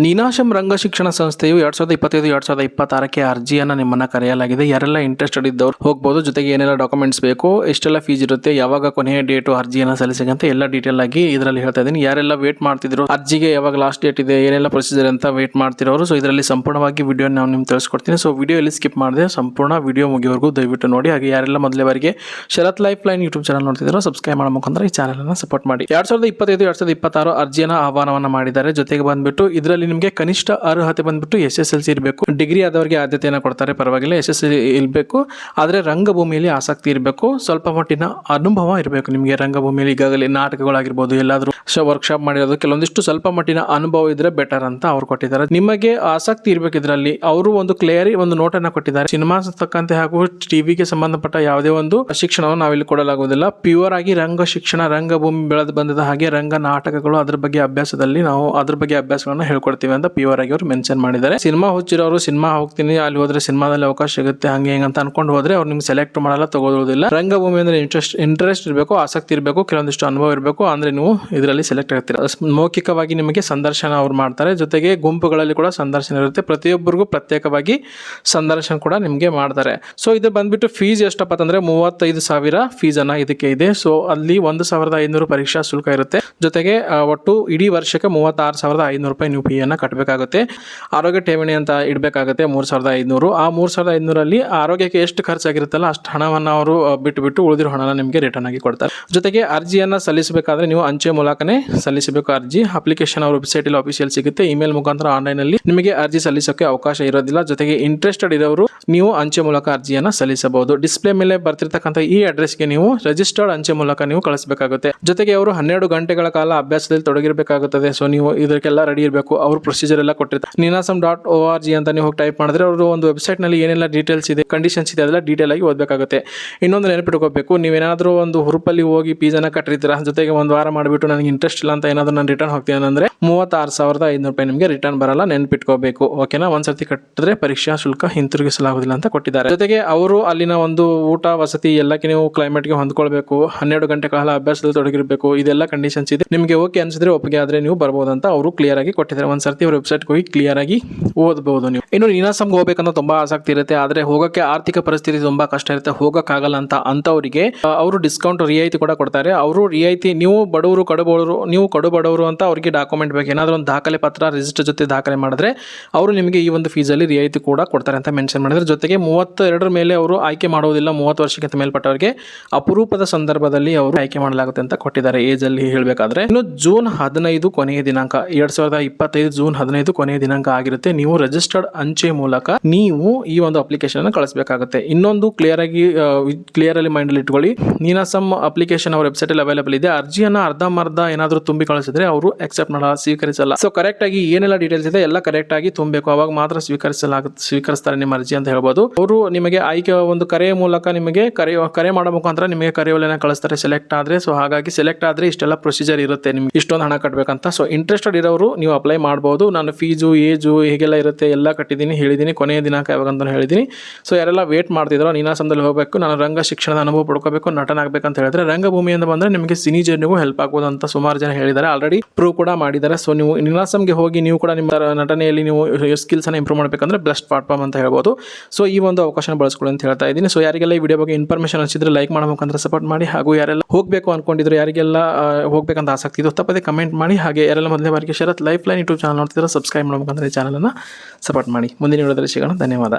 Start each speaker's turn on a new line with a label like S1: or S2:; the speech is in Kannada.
S1: ನೀನಾಸಂ ರಂಗ ಶಿಕ್ಷಣ ಸಂಸ್ಥೆಯು 2025-2026ಕ್ಕೆ ಅರ್ಜಿಯನ್ನು ನಿಮ್ಮನ್ನು ಕರೆಯಲಾಗಿದೆ. ಯಾರೆಲ್ಲ ಇಂಟ್ರೆಸ್ಟೆಡ್ ಇದ್ದವರು ಹೋಗ್ಬೋದು. ಜೊತೆಗೆ ಏನೆಲ್ಲ ಡಾಕ್ಯುಮೆಂಟ್ಸ್ ಬೇಕು, ಎಷ್ಟೆಲ್ಲ ಫೀಸ್ ಇರುತ್ತೆ, ಯಾವಾಗ ಕೊನೆಯ ಡೇಟು ಅರ್ಜಿಯನ್ನು ಸಲ್ಲಿಸಕ್ಕೆ ಎಲ್ಲ ಡೀಟೇಲ್ ಆಗಿ ಇದರಲ್ಲಿ ಹೇಳ್ತಾ ಇದ್ದೀನಿ. ಯಾರೆಲ್ಲ ವೇಟ್ ಮಾಡ್ತಿದ್ರು ಅರ್ಜಿಗೆ ಯಾವಾಗ ಲಾಸ್ಟ್ ಡೇಟ್ ಇದೆ, ಏನೆಲ್ಲ ಪ್ರೊಸೀಜರ್ ಅಂತ ವೇಟ್ ಮಾಡ್ತಿರೋರು, ಸೊ ಇದರಲ್ಲಿ ಸಂಪೂರ್ಣವಾಗಿ ವಿಡಿಯೋ ನಾವು ನಿಮ್ಗೆ ತಿಳಿಸ್ಕೊಡ್ತೀನಿ. ಸೊ ವಿಡಿಯೋ ಎಲ್ಲಿ ಸ್ಕಿಪ್ ಮಾಡಿದೆ, ಸಂಪೂರ್ಣ ವಿಡಿಯೋ ಮುಗಿಯವರೆಗೂ ದಯವಿಟ್ಟು ನೋಡಿ. ಹಾಗೆ ಯಾರೆಲ್ಲ ಮೊದಲೇ ಬಾರಿಗೆ Sharath life line YouTube channel ನೋಡ್ತಿದ್ರು ಸಬ್ಸ್ಕ್ರೈಬ್ ಮಾಡೋ ಮುಖಾಂತರ ಈ ಚಾನಲನ್ನು ಸಪೋರ್ಟ್ ಮಾಡಿ. 2025-2026 ಅರ್ಜಿಯನ್ನು ಆಹ್ವಾನವನ್ನು ಮಾಡಿದ್ದಾರೆ. ಜೊತೆಗೆ ಬಂದ್ಬಿಟ್ಟು ಇದರಲ್ಲಿ ನಿಮಗೆ ಕನಿಷ್ಠ ಅರ್ಹತೆ ಬಂದ್ಬಿಟ್ಟು SSLC ಇರಬೇಕು. ಡಿಗ್ರಿ ಆದವರಿಗೆ ಆದ್ಯತೆಯನ್ನು ಕೊಡ್ತಾರೆ, ಪರವಾಗಿಲ್ಲ. SSLC ಇರಬೇಕು, ಆದರೆ ರಂಗಭೂಮಿಯಲ್ಲಿ ಆಸಕ್ತಿ ಇರಬೇಕು, ಸ್ವಲ್ಪ ಮಟ್ಟಿನ ಅನುಭವ ಇರಬೇಕು ನಿಮಗೆ. ರಂಗಭೂಮಿಯಲ್ಲಿ ಈಗಾಗಲೇ ನಾಟಕಗಳಾಗಿರ್ಬೋದು, ಎಲ್ಲಾದರೂ ವರ್ಕ್ಶಾಪ್ ಮಾಡಿರೋದು, ಕೆಲವೊಂದಿಷ್ಟು ಸ್ವಲ್ಪ ಮಟ್ಟಿನ ಅನುಭವ ಇದ್ರೆ ಬೆಟರ್ ಅಂತ ಅವ್ರು ಕೊಟ್ಟಿದ್ದಾರೆ. ನಿಮಗೆ ಆಸಕ್ತಿ ಇರಬೇಕು ಇದರಲ್ಲಿ. ಅವರು ಒಂದು ಕ್ಲಿಯರಿ ಒಂದು ನೋಟನ್ನು ಕೊಟ್ಟಿದ್ದಾರೆ. ಸಿನಿಮಾ ತಕ್ಕಂತೆ ಹಾಗೂ ಟಿವಿಗೆ ಸಂಬಂಧಪಟ್ಟ ಯಾವುದೇ ಒಂದು ಶಿಕ್ಷಣವನ್ನು ನಾವಿಲ್ಲಿ ಕೊಡಲಾಗುವುದಿಲ್ಲ. ಪ್ಯೂರ್ ಆಗಿ ರಂಗ ಶಿಕ್ಷಣ, ರಂಗಭೂಮಿ ಬೆಳೆದು ಬಂದಿದ್ದ ಹಾಗೆ ರಂಗ ನಾಟಕಗಳು, ಅದ್ರ ಬಗ್ಗೆ ಅಭ್ಯಾಸದಲ್ಲಿ ನಾವು ಅದ್ರ ಬಗ್ಗೆ ಅಭ್ಯಾಸಗಳನ್ನ ಹೇಳ್ಕೊಡ್ತೀವಿ ಅಂತ ಪ್ಯೂರ್ ಆಗಿ ಅವರು ಮೆನ್ಷನ್ ಮಾಡಿದ್ದಾರೆ. ಸಿನಿಮಾ ಹುಚ್ಚಿರೋರು ಸಿನಿಮಾ ಹೋಗ್ತೀನಿ, ಅಲ್ಲಿ ಹೋದ್ರೆ ಸಿನಿಮಾದಲ್ಲಿ ಅವಕಾಶ ಸಿಗುತ್ತೆ ಹಂಗೆ ಹಿಂಗೆ ಅಂತ ಅನ್ಕೊಂಡು ಹೋದ್ರೆ ಅವ್ರು ನಿಮ್ಗೆ ಸೆಲೆಕ್ಟ್ ಮಾಡಲ್ಲ, ತಗೊಳ್ಳೋದಿಲ್ಲ. ರಂಗಭೂಮಿ ಅಂದ್ರೆ ಇಂಟ್ರೆಸ್ಟ್ ಇರಬೇಕು, ಆಸಕ್ತಿ ಇರಬೇಕು, ಕೆಲವೊಂದಿಷ್ಟು ಅನುಭವ ಇರಬೇಕು, ಅಂದ್ರೆ ನೀವು ಇದರಲ್ಲಿ ಸೆಲೆಕ್ಟ್ ಆಗ್ತೀರಾ. ಮೌಖಿಕವಾಗಿ ನಿಮಗೆ ಸಂದರ್ಶನ ಅವ್ರು ಮಾಡ್ತಾರೆ, ಜೊತೆಗೆ ಗುಂಪುಗಳಲ್ಲಿ ಕೂಡ ಸಂದರ್ಶನ ಇರುತ್ತೆ. ಪ್ರತಿಯೊಬ್ಬರಿಗೂ ಪ್ರತ್ಯೇಕವಾಗಿ ಸಂದರ್ಶನ ಕೂಡ ನಿಮಗೆ ಮಾಡ್ತಾರೆ. ಸೊ ಇದು ಬಂದ್ಬಿಟ್ಟು ಫೀಸ್ ಎಷ್ಟಪ್ಪ ಅಂತಂದ್ರೆ 35,000 ಫೀಸ್ ಅನ್ನ ಇದಕ್ಕೆ ಇದೆ. ಸೊ ಅಲ್ಲಿ 1,500 ಪರೀಕ್ಷಾ ಶುಲ್ಕ ಇರುತ್ತೆ. ಜೊತೆಗೆ ಒಟ್ಟು ಇಡೀ ವರ್ಷಕ್ಕೆ 36,500 ರೂಪಾಯಿ ನೀವು ಫೀ ಅನ್ನ ಕಟ್ಟಬೇಕಾಗುತ್ತೆ. ಆರೋಗ್ಯ ಠೇವಣಿ ಅಂತ ಇಡಬೇಕಾಗುತ್ತೆ 3,500. ಆ 3,500 ಆರೋಗ್ಯಕ್ಕೆ ಎಷ್ಟು ಖರ್ಚಾಗಿರುತ್ತಲ್ಲ ಅಷ್ಟು ಹಣವನ್ನು ಅವರು ಬಿಟ್ಟು ಉಳಿದಿರೋ ಹಣನ ನಿಮಗೆ ರಿಟರ್ನ್ ಆಗಿ ಕೊಡ್ತಾರೆ. ಜೊತೆಗೆ ಅರ್ಜಿಯನ್ನು ಸಲ್ಲಿಸಬೇಕಾದ್ರೆ ನೀವು ಅಂಚೆ ಮೂಲಕನೇ ಸಲ್ಲಿಸಬೇಕು. ಅರ್ಜಿ ಅಪ್ಲಿಕೇಶನ್ ಅವ್ರ ವೆಬ್ಸೈಟ್ ಅಲ್ಲಿ ಆಫಿಷಿಯಲ್ ಸಿಗುತ್ತೆ. ಇಮೇಲ್ ಮುಖಾಂತರ ಆನ್ಲೈನ್ ಅಲ್ಲಿ ನಿಮಗೆ ಅರ್ಜಿ ಸಲ್ಲಿಸೋಕೆ ಅವಕಾಶ ಇರೋದಿಲ್ಲ. ಜೊತೆಗೆ ಇಂಟ್ರೆಸ್ಟೆಡ್ ಇರೋರು ನೀವು ಅಂಚೆ ಮೂಲಕ ಅರ್ಜಿಯನ್ನು ಸಲ್ಲಿಸಬಹುದು. ಡಿಸ್ಪ್ಲೇ ಮೇಲೆ ಬರ್ತಿರ್ತಕ್ಕಂಥ ಈ ಅಡ್ರೆಸ್ಗೆ ನೀವು ರಿಜಿಸ್ಟರ್ಡ್ ಅಂಚೆ ಮೂಲಕ ನೀವು ಕಳಿಸಬೇಕಾಗುತ್ತೆ. ಜೊತೆಗೆ ಅವರು 12 ಗಂಟೆಗಳ ಕಾಲ ಅಭ್ಯಾಸದಲ್ಲಿ ತೊಡಗಿರಬೇಕಾಗುತ್ತದೆ. ಸೊ ನೀವು ಇದಕ್ಕೆಲ್ಲ ರೆಡಿ ಇರಬೇಕು. ಅವರು ಪ್ರೊಸೀಜರ್ ಎಲ್ಲ ಕೊಟ್ಟಿರ್ತಾರೆ. neenasam.org ಅಂತ ನೀವು ಹೋಗಿ ಟೈಪ್ ಮಾಡಿದ್ರೆ ಅವರು ಒಂದು ವೆಬ್ಸೈಟ್ ನಲ್ಲಿ ಏನೆಲ್ಲ ಡೀಟೇಲ್ಸ್ ಇದೆ, ಕಂಡೀಷನ್ಸ್ ಇದೆ, ಅದೆಲ್ಲ ಡೀಟೇಲ್ ಆಗಿ ಓದಬೇಕಾಗುತ್ತೆ. ಇನ್ನೊಂದು ನೆನಪಿಟ್ಕೋಬೇಕು, ನೀವೇನಾದ್ರೂ ಒಂದು ಹುರುಪಲ್ಲಿ ಹೋಗಿ ಫೀಸನ್ನ ಕಟ್ಟಿರ್ತೀರಾ, ಜೊತೆಗೆ ಒಂದು ವಾರ ಮಾಡಿಬಿಟ್ಟು ನನಗೆ ಇಂಟ್ರೆಸ್ಟ್ ಇಲ್ಲ ಅಂತ ಏನಾದರೂ ನಾನು ರಿಟರ್ನ್ ಹೋಗ್ತೀನಿ ಅಂದ್ರೆ 36,500 ರೂಪಾಯಿ ನಿಮಗೆ ರಿಟರ್ನ್ ಬರಲ್ಲ, ನೆನಪಿಟ್ಕೋಬೇಕು. ಓಕೆನಾ? ಒಂದ್ಸತಿ ಕಟ್ಟಿದ್ರೆ ಪರೀಕ್ಷಾ ಶುಲ್ಕ ಹಿಂತಿರುಗಿಸಲಾಗುವುದಿಲ್ಲ ಅಂತ ಕೊಟ್ಟಿದ್ದಾರೆ. ಜೊತೆಗೆ ಅವರು ಅಲ್ಲಿನ ಒಂದು ಊಟ ವಸತಿ ಎಲ್ಲಕ್ಕೆ ನೀವು ಕ್ಲೈಮೇಟ್ಗೆ ಹೊಂದ್ಕೊಳ್ಬೇಕು, 12 ಗಂಟೆ ಕಾಲ ಅಭ್ಯಾಸದಲ್ಲಿ ತೊಡಗಿರಬೇಕು, ಇದೆಲ್ಲ ಕಂಡೀಷನ್ಸ್ ಇದೆ. ನಿಮಗೆ ಓಕೆ ಅನ್ಸಿದ್ರೆ ಒಪ್ಪಿಗೆ ಆದ್ರೆ ನೀವು ಬರ್ಬೋದು ಅಂತ ಅವರು ಕ್ಲಿಯರ್ ಆಗಿ ಕೊಟ್ಟಿದ್ದಾರೆ. ಒಂದ್ಸರ್ತಿ ಅವ್ರ ವೆಬ್ಸೈಟ್ ಹೋಗಿ ಕ್ಲಿಯರ್ ಆಗಿ ಓದಬಹುದು ನೀವು. ಇನ್ನು ನೀನಾಸಂಗೆ ಹೋಗ್ಬೇಕಂತ ತುಂಬಾ ಆಸಕ್ತಿ ಇರುತ್ತೆ, ಆದ್ರೆ ಹೋಗಕ್ಕೆ ಆರ್ಥಿಕ ಪರಿಸ್ಥಿತಿ ತುಂಬಾ ಕಷ್ಟ ಇರುತ್ತೆ, ಹೋಗಕ್ಕಾಗಲ್ಲ ಅಂತವರಿಗೆ ಅವರು ಡಿಸ್ಕೌಂಟ್ ರಿಯಾಯಿತಿ ಕೂಡ ಕೊಡ್ತಾರೆ. ಅವರು ರಿಯಾಯಿತಿ, ನೀವು ಕಡು ಬಡವರು ಅಂತ ಅವರಿಗೆ ಡಾಕ್ಯುಮೆಂಟ್ ಬೇಕು, ಏನಾದರೂ ಒಂದು ದಾಖಲೆ ಪತ್ರ ರಿಜಿಸ್ಟರ್ ಜೊತೆ ದಾಖಲೆ ಮಾಡಿದ್ರೆ ಅವರು ನಿಮಗೆ ಈ ಒಂದು ಫೀಸಲ್ಲಿ ರಿಯಾಯಿತಿ ಕೂಡ ಕೊಡ್ತಾರೆ ಅಂತ ಮೆನ್ಷನ್ ಮಾಡಿದ್ರೆ. ಜೊತೆಗೆ 32 ಮೇಲೆ ಅವರು ಆಯ್ಕೆ ಮಾಡುವುದಿಲ್ಲ, 30 ವರ್ಷಕ್ಕಿಂತ ಮೇಲ್ಪಟ್ಟವರಿಗೆ ಅಪರೂಪದ ಸಂದರ್ಭದಲ್ಲಿ ಅವರು ಆಯ್ಕೆ ಮಾಡಲಾಗುತ್ತೆ ಅಂತ ಕೊಟ್ಟಿದ್ದಾರೆ ಏಜ್ ಅಲ್ಲಿ ಹೇಳಬೇಕಾದ್ರೆ. ಇನ್ನು ಜೂನ್ 15 ಕೊನೆಯ ದಿನಾಂಕ, 2025 ಜೂನ್ 15 ಕೊನೆಯ ದಿನಾಂಕ ಆಗಿರುತ್ತೆ. ನೀವು ರಿಜಿಸ್ಟರ್ಡ್ ಅಂಚೆ ಮೂಲಕ ನೀವು ಈ ಒಂದು ಅಪ್ಲಿಕೇಶನ್ ಅನ್ನು ಕಳಿಸಬೇಕಾಗುತ್ತೆ. ಇನ್ನೊಂದು ಕ್ಲಿಯರ್ ಅಲ್ಲಿ ಮೈಂಡ್ ಅಲ್ಲಿ ಇಟ್ಕೊಳ್ಳಿ, ನೀನಾಸಂ ಅಪ್ಲಿಕೇಶನ್ ಅವರ ವೆಬ್ಸೈಟ್ ಅಲ್ಲಿ ಅವೈಲೇಬಲ್ ಇದೆ. ಅರ್ಜಿಯನ್ನ ಅರ್ಧಂಬರ್ಧ ಏನಾದರೂ ತುಂಬಿ ಕಳಿಸಿದ್ರೆ ಅವರು ಅಕ್ಸೆಪ್ಟ್ ಮಾಡಲ್ಲ, ಸ್ವೀಕರಿಸಲ್ಲ. ಸೊ ಕರೆಕ್ಟ್ ಆಗಿ ಏನೆಲ್ಲ ಡೀಟೇಲ್ಸ್ ಇದೆ ಎಲ್ಲ ಕರೆಕ್ಟ್ ಆಗಿ ತುಂಬಬೇಕು, ಅವಾಗ ಮಾತ್ರ ಸ್ವೀಕರಿಸ್ತಾರೆ ನಿಮ್ಮ ಅರ್ಜಿ ಅಂತ ಹೇಳ್ಬೋದು. ಅವರು ನಿಮಗೆ ಆಯ್ಕೆ ಒಂದು ಕರೆಯ ಮೂಲಕ ನಿಮಗೆ ಕರೆ ಮಾಡೋ ಮುಖಾಂತರ ನಿಮಗೆ ಕರೆಯೋಲೆನ ಕಳಿಸ್ತಾರೆ ಸೆಲೆಕ್ಟ್ ಆದ್ರೆ. ಸೊ ಹಾಗಾಗಿ ಸೆಲೆಕ್ಟ್ ಆದ್ರೆ ಇಷ್ಟೆಲ್ಲ ಪ್ರೊಸೀಜರ್ ಇರುತ್ತೆ, ನಿಮ್ಗೆ ಇಷ್ಟೊಂದು ಹಣ ಕಟ್ಟಬೇಕಂತ. ಸೊ ಇಂಟ್ರೆಸ್ಟೆಡ್ ಇರೋರು ನೀವು ಅಪ್ಲೈ ಮಾಡಬಹುದು. ನಾನು ಫೀಸು ಏಜು ಹೇಗೆಲ್ಲ ಇರುತ್ತೆ ಎಲ್ಲ ಕಟ್ಟಿದ್ದೀನಿ, ಹೇಳಿದ್ದೀನಿ, ಕೊನೆಯ ದಿನಾಂಕ ಯಾವಾಗ ಅಂತ ಹೇಳಿದ್ದೀನಿ. ಸೊ ಯಾರೆಲ್ಲ ವೇಟ್ ಮಾಡ್ತಿದ್ರು ನೀನಾಸಂದಲ್ಲಿ ಹೋಗಬೇಕು, ನಾನು ರಂಗ ಶಿಕ್ಷಣದ ಅನುಭವ ಪಡ್ಕೋಬೇಕು, ನಟನಾಗಬೇಕಂತ ಹೇಳಿದ್ರೆ ರಂಗಭೂಮಿಯಿಂದ ಬಂದ್ರೆ ನಿಮಗೆ ಸಿನಿ ಜರ್ನಿಗೂ ಹೆಲ್ಪ್ ಆಗ್ಬೋದು ಅಂತ ಸುಮಾರು ಜನ ಹೇಳಿದ್ದಾರೆ, ಆಲ್ರೆಡಿ ಪ್ರೂವ್ ಕೂಡ ಮಾಡಿದ್ದಾರೆ. ಸೊ ನೀವು ನೀನಾಸಂಗೆ ಹೋಗಿ ನೀವು ಕೂಡ ನಿಮ್ಮ ನಟನೆಯಲ್ಲಿ ನೀವು ಸ್ಕಿಲ್ಸ್ ಅನ್ನು ಇಂಪ್ರೂವ್ ಮಾಡಬೇಕಂದ್ರೆ ಬೆಸ್ಟ್ ಪ್ಲಾಟ್ಫಾರ್ಮ್ ಅಂತ ಹೇಳ್ಬೋದು. ಸೊ ಈ ಒಂದು ಅವಕಾಶ ಬಳಸ್ಕೊಳ್ಳಿ ಅಂತ ಹೇಳ್ತಾ ಇದ್ದೀನಿ. ಸೊ ಯಾರಿಗೆಲ್ಲ ಈ ವಿಡಿಯೋ ಬಗ್ಗೆ ಇನ್ಫಾರ್ಮೇಷನ್ ಅನಿಸಿದ್ರೆ ಲೈಕ್ ಮಾಡೋ ಮುಖಾಂತರ ಸಪೋರ್ಟ್ ಮಾಡಿ. ಹಾಗೂ ಯಾರೆಲ್ಲ ಹೋಗಬೇಕು ಅನ್ಕೊಂಡಿದ್ರು, ಯಾರಿಗೆಲ್ಲ ಹೋಗ್ಬೇಕಂತ ಆಸಕ್ತಿ ಇದು ತಪ್ಪದೆ ಕಮೆಂಟ್ ಮಾಡಿ. ಹಾಗೆ ಯಾರೆಲ್ಲ ಮೊದಲನೇ ಬಾರಿಗೆ Sharath life line YouTube channel ನೋಡ್ತಿದ್ರೆ ಸಬ್ಸ್ಕ್ರೈಬ್ ಮಾಡೋ ಮುಖಾಂತರ ಈ ಚಾನಲನ್ನು ಸಪೋರ್ಟ್ ಮಾಡಿ. ಮುಂದಿನ ವಿಡಿಯೋದಲ್ಲಿ ಸಿಗೋಣ. ಧನ್ಯವಾದ.